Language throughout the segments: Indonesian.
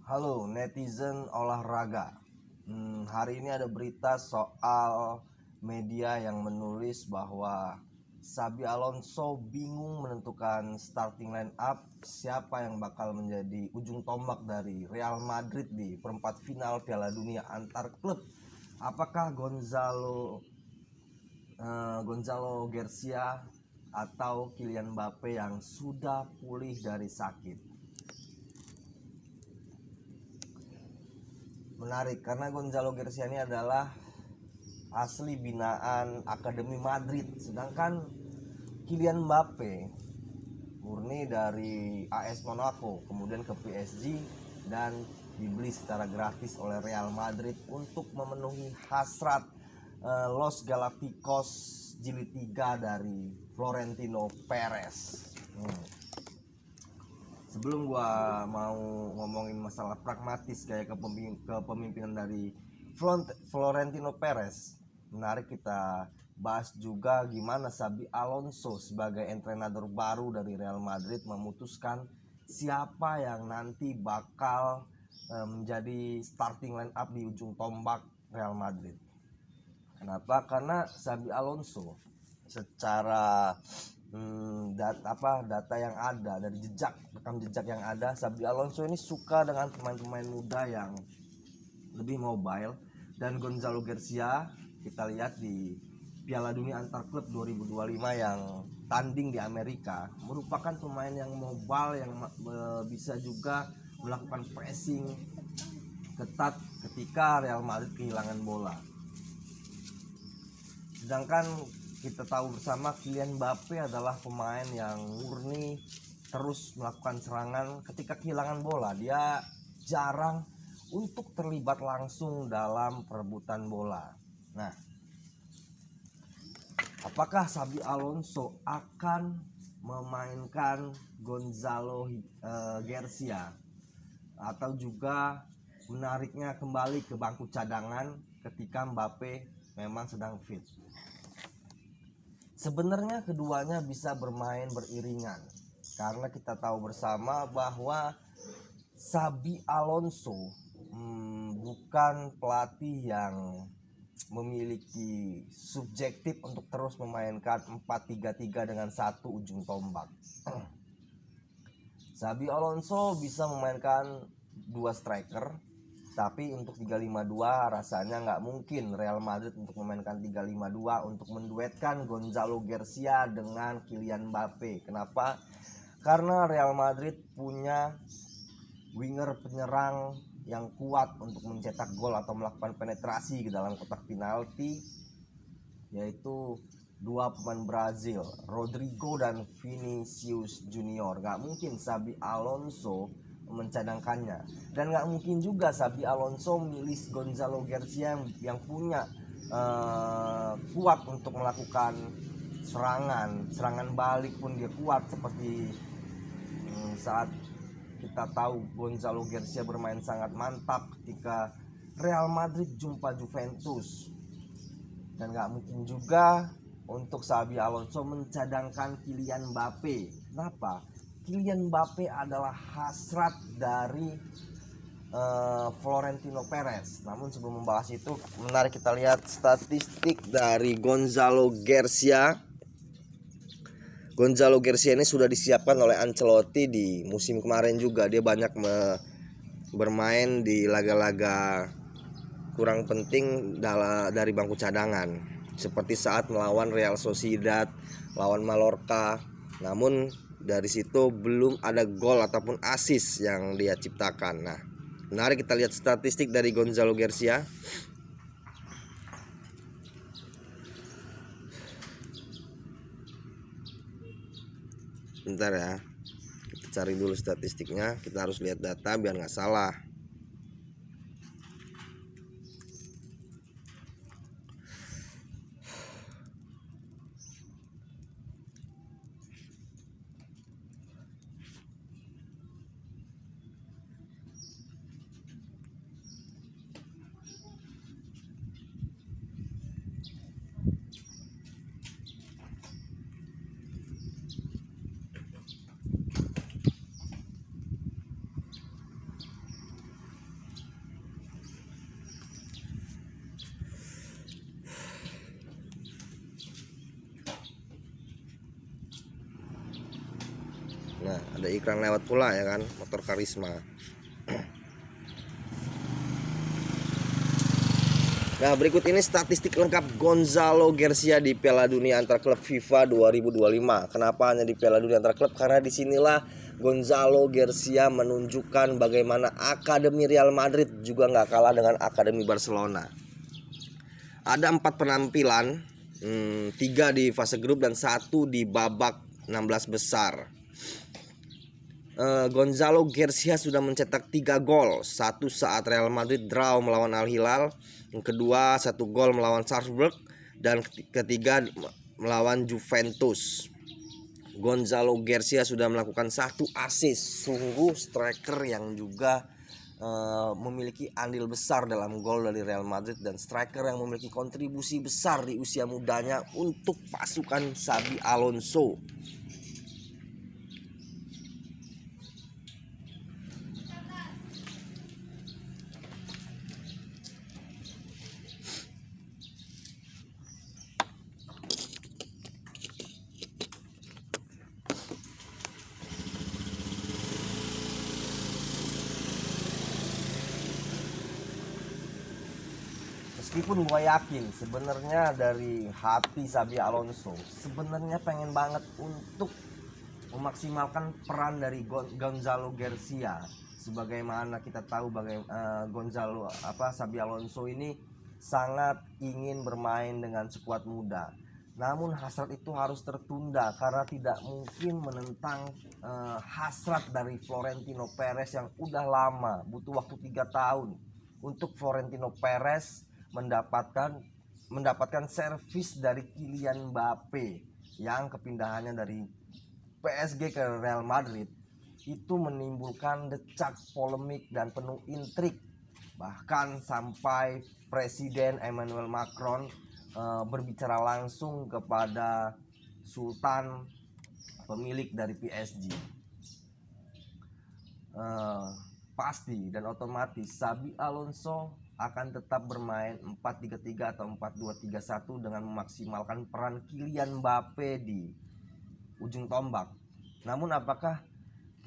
Halo netizen olahraga. Hari ini ada berita soal media yang menulis bahwa Xabi Alonso bingung menentukan starting line up siapa yang bakal menjadi ujung tombak dari Real Madrid di perempat final Piala Dunia antar klub. Apakah Gonzalo Garcia atau Kylian Mbappe yang sudah pulih dari sakit? Menarik karena Gonzalo Garcia ini adalah asli binaan Akademi Madrid, sedangkan Kylian Mbappe murni dari AS Monaco, kemudian ke PSG dan dibeli secara gratis oleh Real Madrid untuk memenuhi hasrat Los Galacticos jilid 3 dari Florentino Perez. Sebelum gua mau ngomongin masalah pragmatis kayak kepemimpinan dari Florentino Perez, menarik kita bahas juga gimana Xabi Alonso sebagai entrenador baru dari Real Madrid memutuskan siapa yang nanti bakal menjadi starting line up di ujung tombak Real Madrid. Kenapa? Karena Xabi Alonso secara data yang ada dari rekam jejak yang ada, Xabi Alonso ini suka dengan pemain-pemain muda yang lebih mobile, dan Gonzalo Garcia kita lihat di Piala Dunia Antar Klub 2025 yang tanding di Amerika merupakan pemain yang mobile yang bisa juga melakukan pressing ketat ketika Real Madrid kehilangan bola. Sedangkan kita tahu bersama Kylian Mbappe adalah pemain yang murni terus melakukan serangan. Ketika kehilangan bola, dia jarang untuk terlibat langsung dalam perebutan bola. Nah, apakah Xabi Alonso akan memainkan Gonzalo Garcia atau juga menariknya kembali ke bangku cadangan ketika Mbappe memang sedang fit? Sebenarnya keduanya bisa bermain beriringan karena kita tahu bersama bahwa Xabi Alonso bukan pelatih yang memiliki subjektif untuk terus memainkan 4-3-3 dengan satu ujung tombak. Xabi Alonso bisa memainkan dua striker, tapi untuk 352 rasanya nggak mungkin Real Madrid untuk memainkan 352 untuk menduetkan Gonzalo Garcia dengan Kylian Mbappe. Kenapa? Karena Real Madrid punya winger penyerang yang kuat untuk mencetak gol atau melakukan penetrasi ke dalam kotak penalti, yaitu dua pemain Brazil, Rodrigo dan Vinicius Junior. Gak mungkin Xabi Alonso mencadangkannya, dan gak mungkin juga Xabi Alonso milih Gonzalo Garcia yang punya kuat untuk melakukan serangan balik pun dia kuat, seperti saat kita tahu Gonzalo Garcia bermain sangat mantap ketika Real Madrid jumpa Juventus. Dan gak mungkin juga untuk Xabi Alonso mencadangkan Kylian Mbappe. Kenapa? Kylian Mbappe adalah hasrat dari Florentino Perez. Namun sebelum membahas itu, menarik kita lihat statistik dari Gonzalo Garcia. Gonzalo Garcia ini sudah disiapkan oleh Ancelotti di musim kemarin juga. Dia banyak bermain di laga-laga kurang penting dari bangku cadangan, seperti saat melawan Real Sociedad, lawan Mallorca. Namun dari situ belum ada gol ataupun assist yang dia ciptakan. Nah, menarik kita lihat statistik dari Gonzalo Garcia. Bentar ya, kita cari dulu statistiknya. Kita harus lihat data biar nggak salah. Ada iklan lewat pula ya kan, motor Karisma. Nah, berikut ini statistik lengkap Gonzalo Garcia di Piala Dunia antar klub FIFA 2025. Kenapa hanya di Piala Dunia antar klub? Karena disinilah Gonzalo Garcia menunjukkan bagaimana akademi Real Madrid juga nggak kalah dengan akademi Barcelona. Ada 4 penampilan, 3 di fase grup dan 1 di babak 16 besar. Gonzalo Garcia sudah mencetak 3 gol. 1 saat Real Madrid draw melawan Al Hilal, yang kedua 1 gol melawan Salzburg, dan ketiga melawan Juventus. Gonzalo Garcia sudah melakukan 1 assist. Sungguh striker yang juga memiliki andil besar dalam gol dari Real Madrid, dan striker yang memiliki kontribusi besar di usia mudanya untuk pasukan Xabi Alonso. Meskipun gue yakin sebenarnya dari hati Xabi Alonso sebenarnya pengen banget untuk memaksimalkan peran dari Gonzalo Garcia. Sebagaimana kita tahu Xabi Alonso ini sangat ingin bermain dengan skuad muda. Namun hasrat itu harus tertunda karena tidak mungkin menentang hasrat dari Florentino Perez yang udah lama, butuh waktu 3 tahun untuk Florentino Perez mendapatkan servis dari Kylian Mbappe yang kepindahannya dari PSG ke Real Madrid itu menimbulkan decak, polemik, dan penuh intrik. Bahkan sampai Presiden Emmanuel Macron berbicara langsung kepada Sultan, pemilik dari PSG. Pasti dan otomatis Xabi Alonso akan tetap bermain 4-3-3 atau 4-2-3-1 dengan memaksimalkan peran Kylian Mbappe di ujung tombak. Namun apakah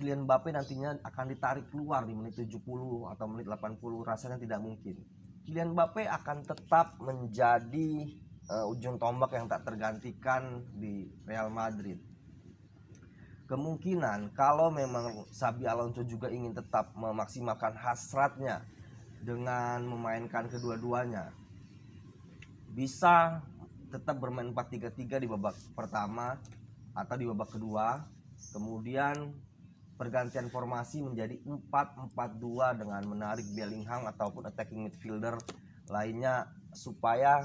Kylian Mbappe nantinya akan ditarik keluar di menit 70 atau menit 80? Rasanya tidak mungkin. Kylian Mbappe akan tetap menjadi ujung tombak yang tak tergantikan di Real Madrid. Kemungkinan kalau memang Xabi Alonso juga ingin tetap memaksimalkan hasratnya dengan memainkan kedua-duanya, bisa tetap bermain 4-3-3 di babak pertama atau di babak kedua, kemudian pergantian formasi menjadi 4-4-2 dengan menarik Bellingham ataupun attacking midfielder lainnya supaya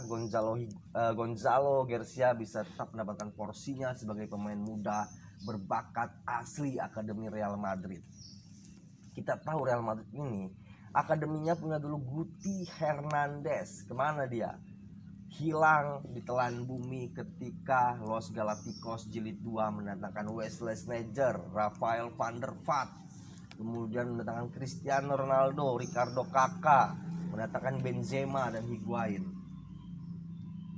Gonzalo Garcia bisa tetap mendapatkan porsinya sebagai pemain muda berbakat asli akademi Real Madrid. Kita tahu Real Madrid ini akademinya punya dulu Guti Hernandez. Kemana dia? Hilang di telan bumi ketika Los Galacticos Jilid 2 mendatangkan Wesley Sneijder, Rafael van der Vaart, kemudian mendatangkan Cristiano Ronaldo, Ricardo Kakak, mendatangkan Benzema dan Higuain.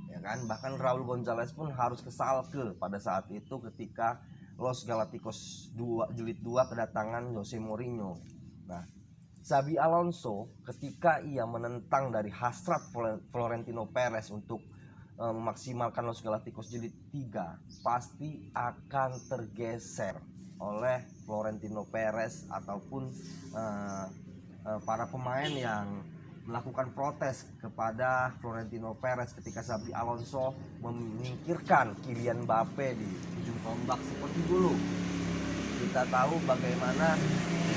Ya kan, bahkan Raul Gonzalez pun harus ke Schalke pada saat itu ketika Los Galacticos Jilid 2 kedatangan Jose Mourinho. Nah, Xabi Alonso ketika ia menentang dari hasrat Florentino Perez untuk memaksimalkan Los Galacticos Jilid 3 pasti akan tergeser oleh Florentino Perez ataupun para pemain yang melakukan protes kepada Florentino Perez ketika Xabi Alonso menyingkirkan Kylian Mbappe di ujung tombak seperti dulu. Kita tahu bagaimana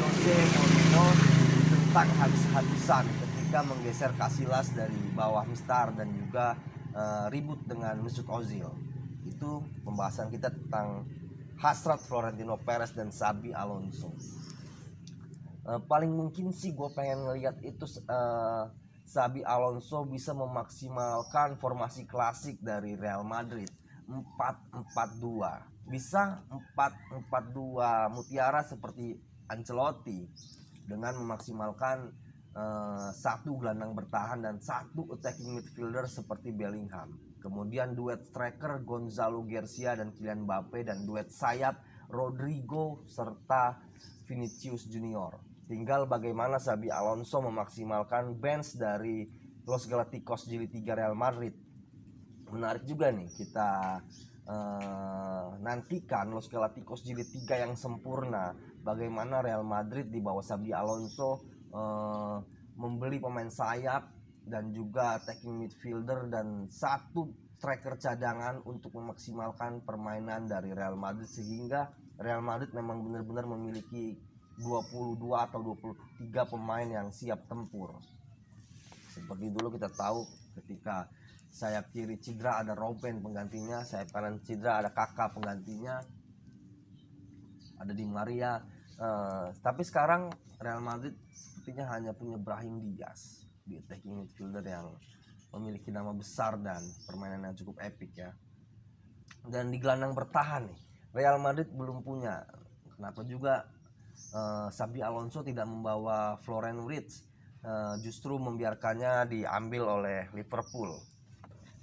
Jose Mourinho tak habis-habisan ketika menggeser Casillas dari bawah Mistar dan juga ribut dengan Mesut Ozil. Itu pembahasan kita tentang hasrat Florentino Perez dan Xabi Alonso. Paling mungkin sih gue pengen ngelihat itu Xabi Alonso bisa memaksimalkan formasi klasik dari Real Madrid 4-4-2, bisa 4-4-2 mutiara seperti Ancelotti, dengan memaksimalkan 1 gelandang bertahan dan 1 attacking midfielder seperti Bellingham. Kemudian duet striker Gonzalo Garcia dan Kylian Mbappe, dan duet sayap Rodrigo serta Vinicius Junior. Tinggal bagaimana Xabi Alonso memaksimalkan bench dari Los Galacticos Jilid 3 Real Madrid. Menarik juga nih kita nantikan Los Galacticos Jilid 3 yang sempurna. Bagaimana Real Madrid di bawah Xabi Alonso membeli pemain sayap dan juga attacking midfielder dan satu striker cadangan untuk memaksimalkan permainan dari Real Madrid, sehingga Real Madrid memang benar-benar memiliki 22 atau 23 pemain yang siap tempur. Seperti dulu kita tahu ketika sayap kiri cedera ada Robben penggantinya, sayap kanan cedera ada Kakak penggantinya, ada Di Maria. Tapi sekarang Real Madrid sepertinya hanya punya Brahim Diaz di attacking midfielder yang memiliki nama besar dan permainan yang cukup epik ya. Dan di gelandang bertahan nih Real Madrid belum punya. Kenapa juga Xabi Alonso tidak membawa Florian Wirtz, justru membiarkannya diambil oleh Liverpool.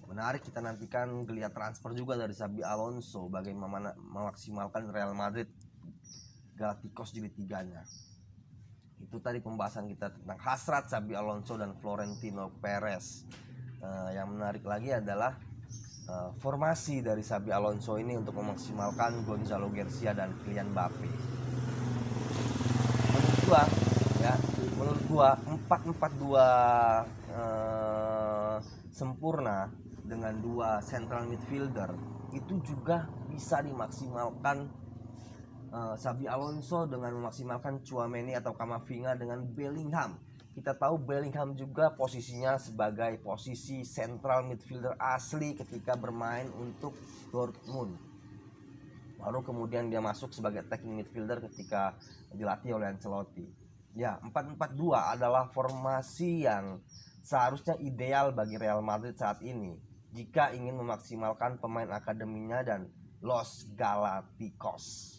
Menarik kita nantikan geliat transfer juga dari Xabi Alonso, bagaimana memaksimalkan Real Madrid Galacticos Jilid 3-nya. Itu tadi pembahasan kita tentang hasrat Xabi Alonso dan Florentino Perez. Yang menarik lagi adalah formasi dari Xabi Alonso ini untuk memaksimalkan Gonzalo Garcia dan Kylian Mbappe. Menurut gua 4-4-2 sempurna dengan dua central midfielder itu juga bisa dimaksimalkan Xabi Alonso dengan memaksimalkan Tchouaméni atau Camavinga dengan Bellingham. Kita tahu Bellingham juga posisinya sebagai posisi central midfielder asli ketika bermain untuk Dortmund. Lalu kemudian dia masuk sebagai attacking midfielder ketika dilatih oleh Ancelotti. Ya, 4-4-2 adalah formasi yang seharusnya ideal bagi Real Madrid saat ini jika ingin memaksimalkan pemain akademinya dan Los Galacticos.